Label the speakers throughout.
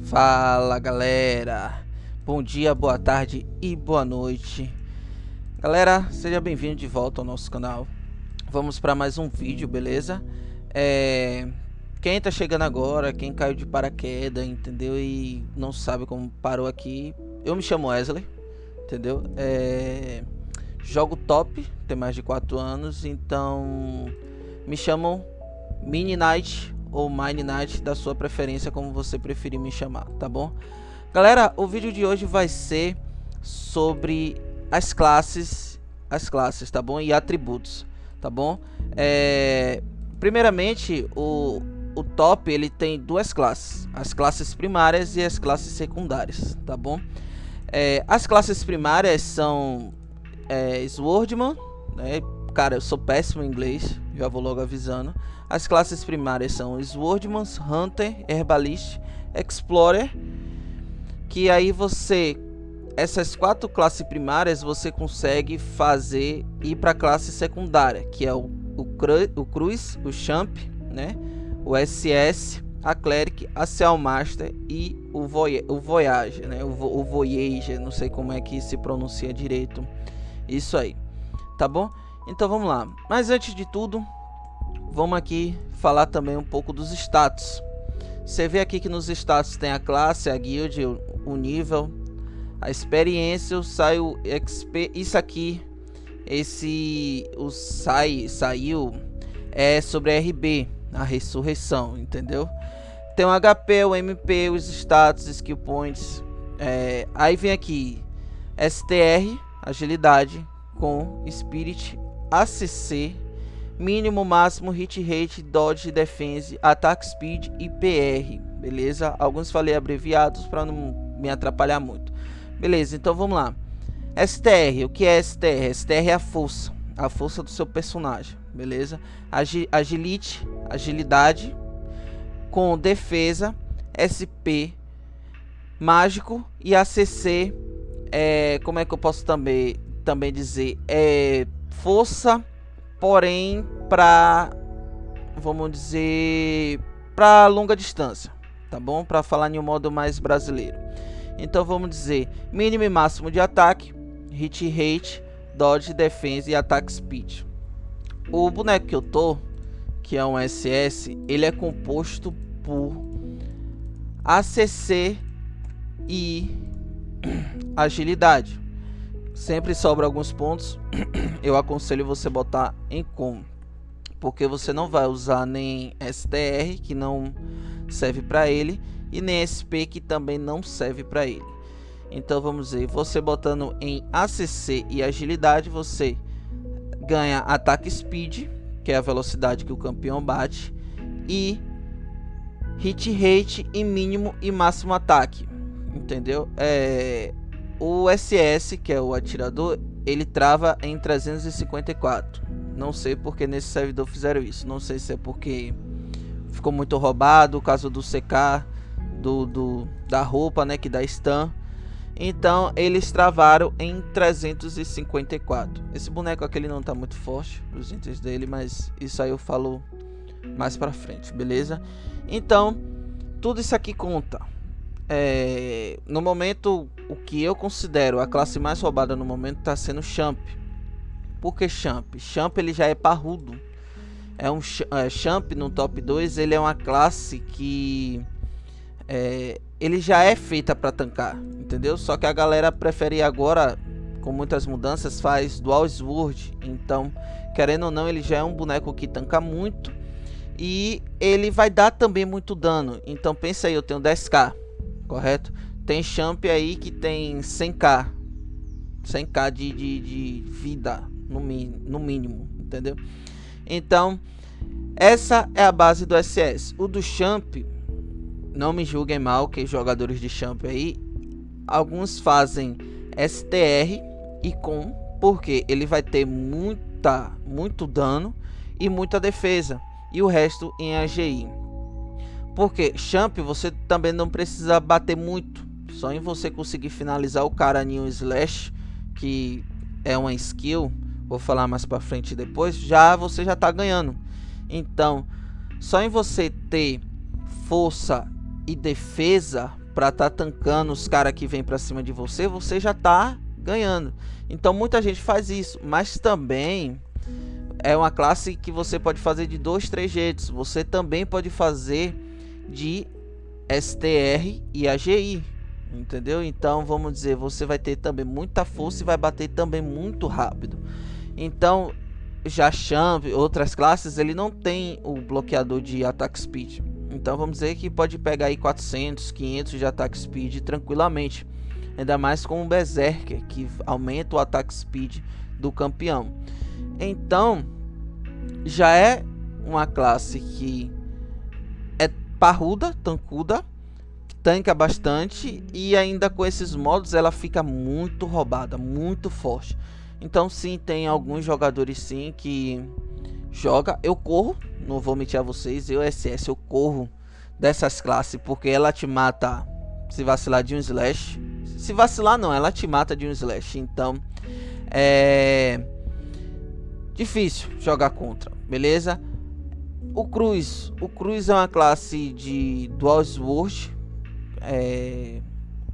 Speaker 1: Fala galera, bom dia, boa tarde e boa noite. Galera, seja bem-vindo de volta ao nosso canal. Vamos para mais um vídeo, beleza? Quem tá chegando agora, quem caiu de paraquedas, entendeu? E não sabe como parou aqui, eu me chamo Wesley, entendeu? Jogo top, tem mais de 4 anos, então me chamam Mini Knight ou Mine Knight, da sua preferência, como você preferir me chamar, tá bom? Galera, o vídeo de hoje vai ser sobre as classes, tá bom? E atributos, tá bom? Primeiramente, o top ele tem duas classes, as classes primárias e as classes secundárias, tá bom? As classes primárias são Swordman, né? Cara, eu sou péssimo em inglês, já vou logo avisando. As classes primárias são Swordman, Hunter, Herbalist, Explorer. Que aí essas 4 classes primárias você consegue fazer ir para a classe secundária, que é o Cruz, o Champ, né? O SS, a Cleric, a Sealmaster e o Voyage, né? O Voyage, não sei como é que se pronuncia direito. Isso aí, tá bom? Então vamos lá. Mas antes de tudo, vamos aqui falar também um pouco dos status. Você vê aqui que nos status tem a classe, a guild, o nível, a experiência, o XP. Isso aqui, saiu é sobre a RB, a ressurreição, entendeu? Tem o HP, o MP, os status, skill points. Aí vem aqui STR, agilidade, com Spirit, ACC, mínimo, máximo, hit rate, dodge, defense, attack speed e PR, beleza? Alguns falei abreviados para não me atrapalhar muito. Beleza, então vamos lá. STR, o que é STR? STR é a força do seu personagem, beleza? Agilidade, com defesa, SP, mágico e ACC, como é que eu posso também dizer? Força, porém vamos dizer, para longa distância, tá bom? Para falar em um modo mais brasileiro. Então vamos dizer mínimo e máximo de ataque, hit rate, dodge, defense e attack speed. O boneco que eu tô, que é um SS, ele é composto por ACC e agilidade. Sempre sobra alguns pontos, eu aconselho você botar em com, porque você não vai usar nem STR, que não serve para ele, e nem SP, que também não serve para ele. Então vamos ver, você botando em ACC e agilidade, você ganha ataque speed, que é a velocidade que o campeão bate, e hit rate e mínimo e máximo ataque, entendeu? O SS, que é o atirador, ele trava em 354. Não sei porque nesse servidor fizeram isso. Não sei se é porque ficou muito roubado, o caso do CK, da roupa, né, que dá stun. Então eles travaram em 354. Esse boneco aqui ele não tá muito forte, os itens dele, mas isso aí eu falo mais pra frente, beleza? Então tudo isso aqui conta. No momento, o que eu considero a classe mais roubada no momento está sendo Champ. Por que Champ? Champ ele já é parrudo. Champ no top 2, ele é uma classe que ele já é feita para tancar, entendeu? Só que a galera prefere agora, com muitas mudanças, faz Dual Sword. Então, querendo ou não, ele já é um boneco que tanca muito e ele vai dar também muito dano. Então pensa aí, eu tenho 10k, correto? Tem Champ aí que tem 100k de vida no mínimo, entendeu? Então essa é a base do SS. O do Champ, não me julguem mal, que jogadores de Champ aí, alguns fazem STR e com, porque ele vai ter muito dano e muita defesa, e o resto em AGI. Porque Champ você também não precisa bater muito, só em você conseguir finalizar o cara em um slash, que é uma skill, vou falar mais pra frente depois, você já tá ganhando. Então só em você ter força e defesa pra tá tancando os caras que vem pra cima de você, você já tá ganhando. Então muita gente faz isso, mas também é uma classe que você pode fazer de 2, 3 jeitos. Você também pode fazer de STR e AGI, entendeu? Então vamos dizer, você vai ter também muita força e vai bater também muito rápido. Então já Champ, outras classes, ele não tem o bloqueador de attack speed. Então vamos dizer que pode pegar aí 400, 500 de attack speed tranquilamente. Ainda mais com o Berserker, que aumenta o attack speed do campeão. Então já é uma classe que é parruda, tancuda, tanca bastante, e ainda com esses modos ela fica muito roubada, muito forte. Então sim, tem alguns jogadores sim que joga. Eu corro, não vou mentir a vocês, eu SS, eu corro dessas classes, porque ela te mata se vacilar de um slash. Se vacilar não, ela te mata de um slash. Então é difícil jogar contra, beleza? O Cruz é uma classe de Dual Sword.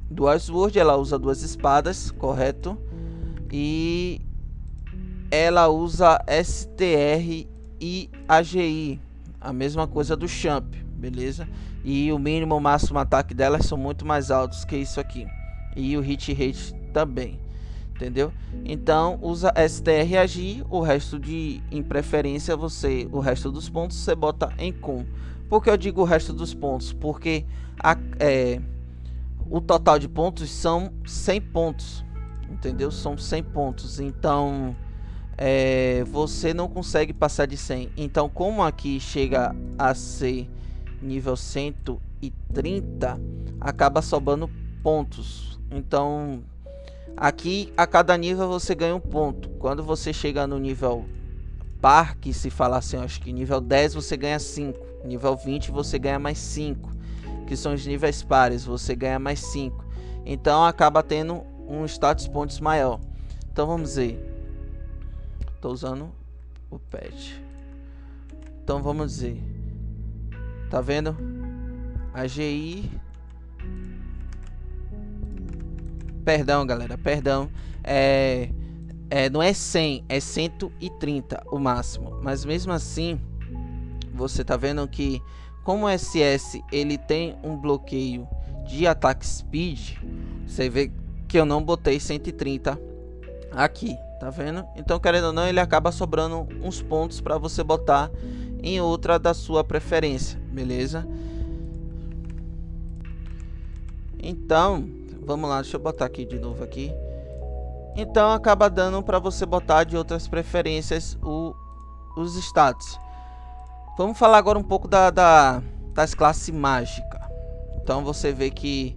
Speaker 1: Dual Sword, ela usa 2 espadas, correto? E ela usa STR e AGI, a mesma coisa do Champ, beleza? E o mínimo, o máximo ataque delas são muito mais altos que isso aqui. E o hit rate também, entendeu? Então usa STR e AGI, o resto em preferência o resto dos pontos você bota em com. Por que eu digo o resto dos pontos? Porque o total de pontos são 100 pontos, entendeu? São 100 pontos, então você não consegue passar de 100. Então como aqui chega a ser nível 130, acaba sobrando pontos. Então aqui a cada nível você ganha um ponto. Quando você chega no nível par, que se falar assim, acho que nível 10 você ganha 5, nível 20 você ganha mais 5, que são os níveis pares, você ganha mais 5. Então acaba tendo um status points maior. Então vamos ver, tô usando o pet. Então vamos dizer, tá vendo? AGI, perdão galera, perdão, não é 100, é 130 o máximo. Mas mesmo assim, você tá vendo que como o SS ele tem um bloqueio de attack speed, você vê que eu não botei 130 aqui, tá vendo? Então querendo ou não, ele acaba sobrando uns pontos para você botar em outra da sua preferência, beleza? Então vamos lá, deixa eu botar aqui de novo aqui. Então acaba dando para você botar de outras preferências os status. Vamos falar agora um pouco das classes mágicas. Então você vê que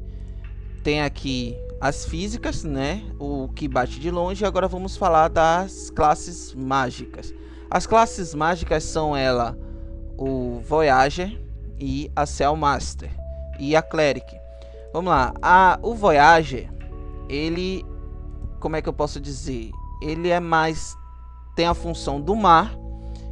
Speaker 1: tem aqui as físicas, né? O que bate de longe. Agora vamos falar das classes mágicas. As classes mágicas são o Voyager e a Cell Master e a Cleric. Vamos lá. O Voyager, ele, como é que eu posso dizer? Ele tem a função do mar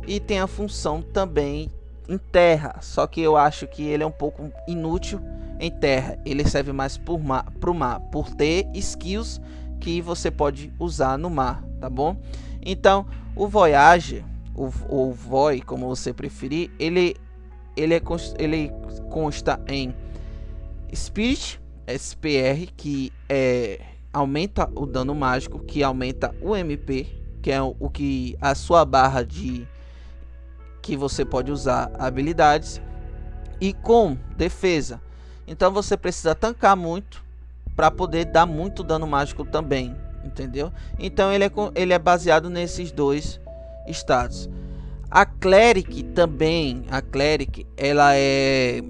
Speaker 1: e tem a função também em terra. Só que eu acho que ele é um pouco inútil em terra. Ele serve mais pro mar, por ter skills que você pode usar no mar, tá bom? Então, o Voyager, ou Voy, como você preferir, ele consta em Spirit, SPR, que aumenta o dano mágico, que aumenta o MP, que é o que a sua barra de que você pode usar habilidades, e com defesa. Então você precisa tancar muito para poder dar muito dano mágico também, entendeu? Então ele é baseado nesses dois estados. A Cleric também, ela é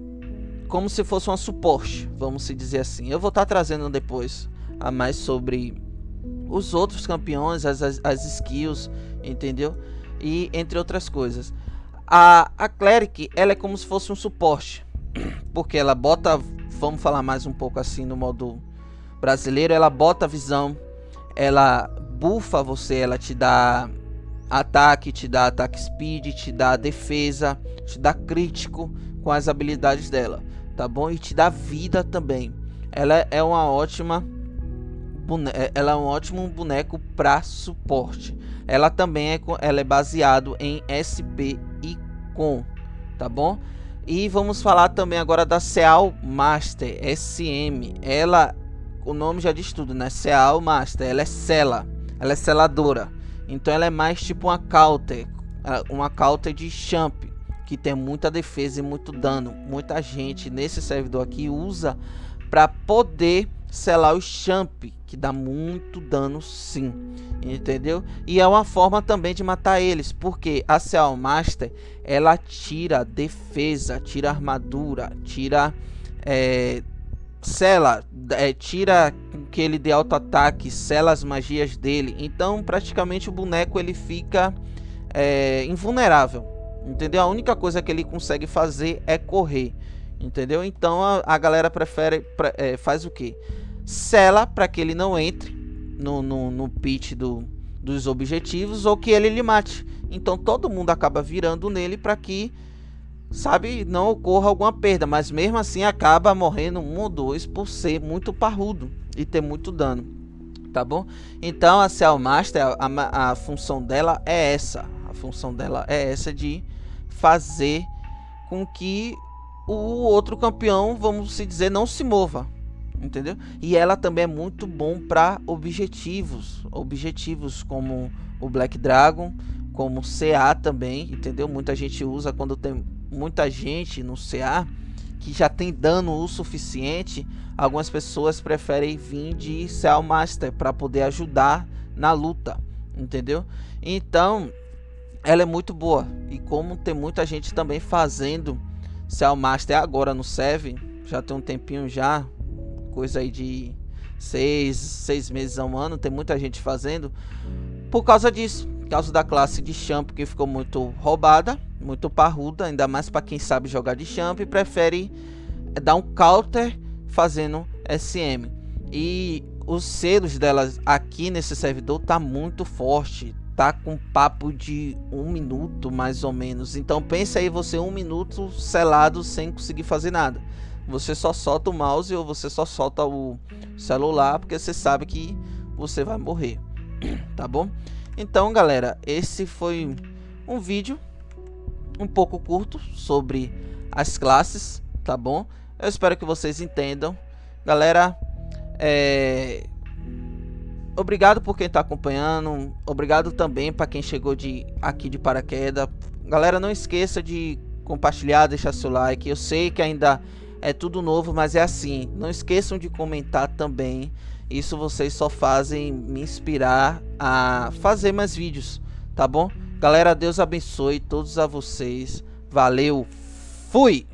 Speaker 1: como se fosse uma suporte, vamos se dizer assim. Eu vou estar trazendo depois a mais sobre os outros campeões, as skills, entendeu? E entre outras coisas. A Cleric, ela é como se fosse um suporte, porque ela bota, vamos falar mais um pouco assim no modo brasileiro, ela bota visão, ela bufa você, ela te dá ataque, te dá ataque speed, te dá defesa, te dá crítico com as habilidades dela, tá bom? E te dá vida também. ela é uma ótima ela é um ótimo boneco para suporte. Ela também ela é baseado em SP e com, tá bom? E vamos falar também agora da Seal Master SM. Ela, o nome já diz tudo, né? Seal Master, ela é seladora. Então ela é mais tipo uma counter de champ, que tem muita defesa e muito dano. Muita gente nesse servidor aqui usa para poder selar o champ, que dá muito dano sim, entendeu? E é uma forma também de matar eles, porque a Seal Master, ela tira defesa, tira armadura, tira tira que ele dê auto ataque, sela as magias dele. Então praticamente o boneco ele fica invulnerável, entendeu? A única coisa que ele consegue fazer é correr, entendeu? Então a galera faz o que? Sela para que ele não entre no pitch dos objetivos, ou que ele lhe mate. Então todo mundo acaba virando nele para que, sabe, não ocorra alguma perda, mas mesmo assim acaba morrendo 1 ou 2 por ser muito parrudo e ter muito dano, tá bom? Então a Seal Master, a função dela é essa. A função dela é essa, de fazer com que o outro campeão, vamos se dizer, não se mova, entendeu? E ela também é muito bom para objetivos como o Black Dragon, como CA também, entendeu? Muita gente usa quando tem muita gente no CA que já tem dano o suficiente. Algumas pessoas preferem vir de Seal Master para poder ajudar na luta, entendeu? Então ela é muito boa. E como tem muita gente também fazendo Seal Master agora no serve, já tem um tempinho já, coisa aí de 6 meses a 1 ano, tem muita gente fazendo por causa disso, por causa da classe de champ que ficou muito roubada, muito parruda, ainda mais para quem sabe jogar de champ e prefere dar um counter fazendo SM. E os selos delas aqui nesse servidor tá muito forte, tá com papo de 1 minuto mais ou menos. Então pensa aí, você 1 minuto selado sem conseguir fazer nada. Você só solta o mouse ou você só solta o celular, porque você sabe que você vai morrer, tá bom? Então galera, esse foi um vídeo um pouco curto sobre as classes, tá bom? Eu espero que vocês entendam, galera. Obrigado por quem está acompanhando, obrigado também para quem chegou aqui de paraquedas. Galera, não esqueça de compartilhar, deixar seu like. Eu sei que ainda é tudo novo, mas é assim, não esqueçam de comentar também. Isso vocês só fazem me inspirar a fazer mais vídeos, tá bom? Galera, Deus abençoe todos a vocês. Valeu, fui!